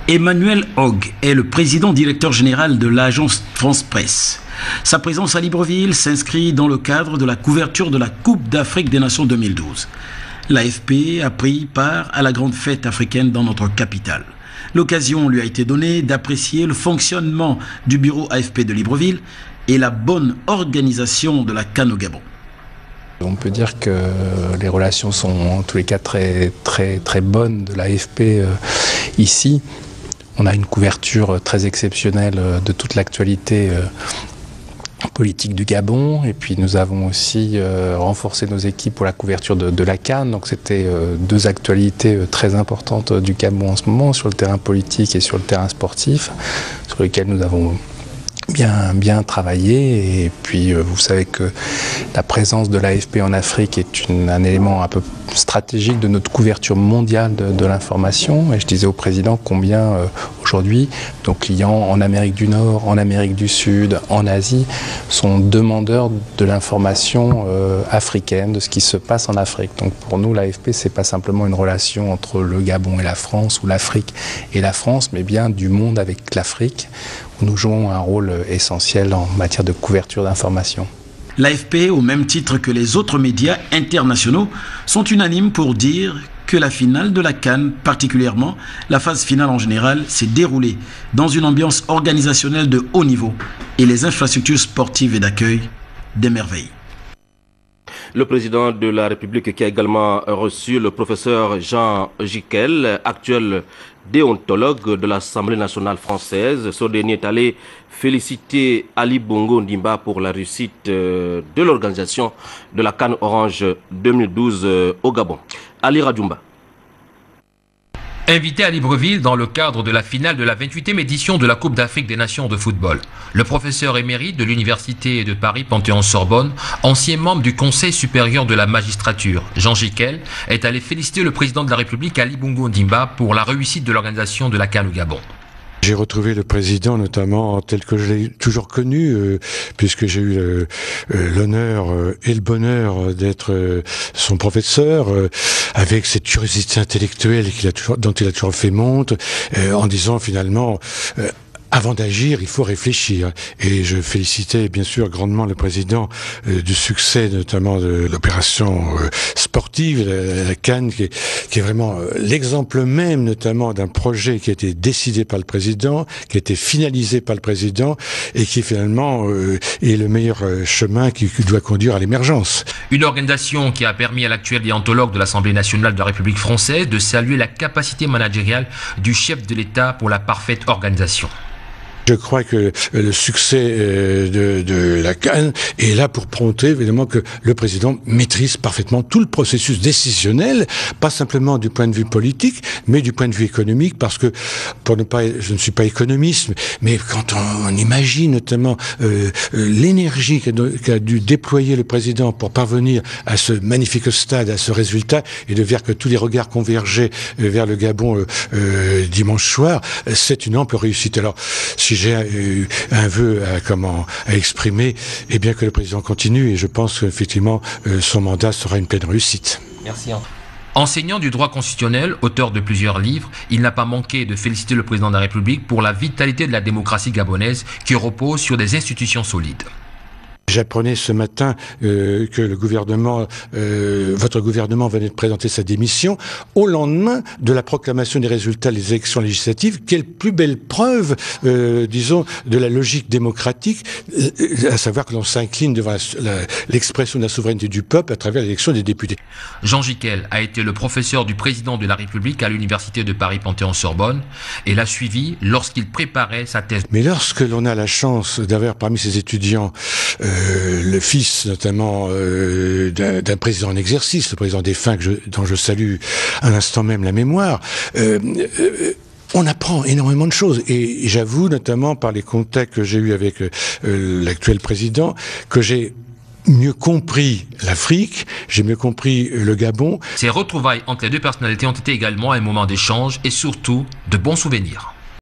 Emmanuel Hogg est le président directeur général de l'agence France Presse. Sa présence à Libreville s'inscrit dans le cadre de la couverture de la Coupe d'Afrique des Nations 2012. L'AFP a pris part à la grande fête africaine dans notre capitale. L'occasion lui a été donnée d'apprécier le fonctionnement du bureau AFP de Libreville et la bonne organisation de la CAN au Gabon. On peut dire que les relations sont en tous les cas très bonnes de l'AFP ici. On a une couverture très exceptionnelle de toute l'actualité politique du Gabon, et puis nous avons aussi renforcé nos équipes pour la couverture de la CAN. Donc c'était deux actualités très importantes du Gabon en ce moment, sur le terrain politique et sur le terrain sportif, sur lesquelles nous avons bien travaillé. Et puis vous savez que la présence de l'AFP en Afrique est un élément un peu stratégique de notre couverture mondiale de l'information. Et je disais au président combien aujourd'hui nos clients en Amérique du Nord, en Amérique du Sud, en Asie sont demandeurs de l'information africaine, de ce qui se passe en Afrique. Donc pour nous, l'AFP, c'est pas simplement une relation entre le Gabon et la France, ou l'Afrique et la France, mais bien du monde avec l'Afrique, où nous jouons un rôle essentiel en matière de couverture d'information. L'AFP, au même titre que les autres médias internationaux, sont unanimes pour dire que la finale de la CAN, particulièrement la phase finale en général, s'est déroulée dans une ambiance organisationnelle de haut niveau et les infrastructures sportives et d'accueil des merveilles. Le président de la République qui a également reçu le professeur Jean Jiquel, actuel déontologue de l'Assemblée nationale française. Ce dernier est allé féliciter Ali Bongo Ondimba pour la réussite de l'organisation de la CAN Orange 2012 au Gabon. Ali Radjoumba. Invité à Libreville dans le cadre de la finale de la 28e édition de la Coupe d'Afrique des Nations de football, le professeur émérite de l'Université de Paris Panthéon-Sorbonne, ancien membre du Conseil supérieur de la magistrature, Jean Jiquel, est allé féliciter le président de la République, Ali Bongo Ondimba, pour la réussite de l'organisation de la CAN au Gabon. J'ai retrouvé le président notamment tel que je l'ai toujours connu, puisque j'ai eu l'honneur et le bonheur d'être son professeur, avec cette curiosité intellectuelle dont il a toujours fait montre, en disant finalement... avant d'agir, il faut réfléchir. Et je félicitais bien sûr grandement le président du succès notamment de l'opération sportive, la CAN, qui est vraiment l'exemple même notamment d'un projet qui a été décidé par le président, qui a été finalisé par le président et qui finalement est le meilleur chemin qui doit conduire à l'émergence. Une organisation qui a permis à l'actuel déontologue de l'Assemblée nationale de la République française de saluer la capacité managériale du chef de l'État pour la parfaite organisation. Je crois que le succès de la CAN est là pour prouver évidemment que le président maîtrise parfaitement tout le processus décisionnel, pas simplement du point de vue politique, mais du point de vue économique, parce que je ne suis pas économiste, mais quand on imagine notamment l'énergie qu'a dû déployer le président pour parvenir à ce magnifique stade, à ce résultat, et de voir que tous les regards convergeaient vers le Gabon dimanche soir, c'est une ample réussite. Alors, si j'ai un vœu à exprimer, eh bien que le président continue, et je pense qu'effectivement son mandat sera une pleine réussite. Merci. Enseignant du droit constitutionnel, auteur de plusieurs livres, il n'a pas manqué de féliciter le président de la République pour la vitalité de la démocratie gabonaise qui repose sur des institutions solides. J'apprenais ce matin que le gouvernement, votre gouvernement venait de présenter sa démission au lendemain de la proclamation des résultats des élections législatives. Quelle plus belle preuve, disons, de la logique démocratique, à savoir que l'on s'incline devant l'expression de la souveraineté du peuple à travers l'élection des députés. Jean Jiquel a été le professeur du président de la République à l'Université de Paris Panthéon-Sorbonne et l'a suivi lorsqu'il préparait sa thèse. Mais lorsque l'on a la chance d'avoir parmi ses étudiants le fils notamment d'un président en exercice, le président Défunt dont je salue à l'instant même la mémoire, on apprend énormément de choses. Et j'avoue notamment par les contacts que j'ai eus avec l'actuel président que j'ai mieux compris l'Afrique, j'ai mieux compris le Gabon. Ces retrouvailles entre les deux personnalités ont été également un moment d'échange et surtout de bons souvenirs.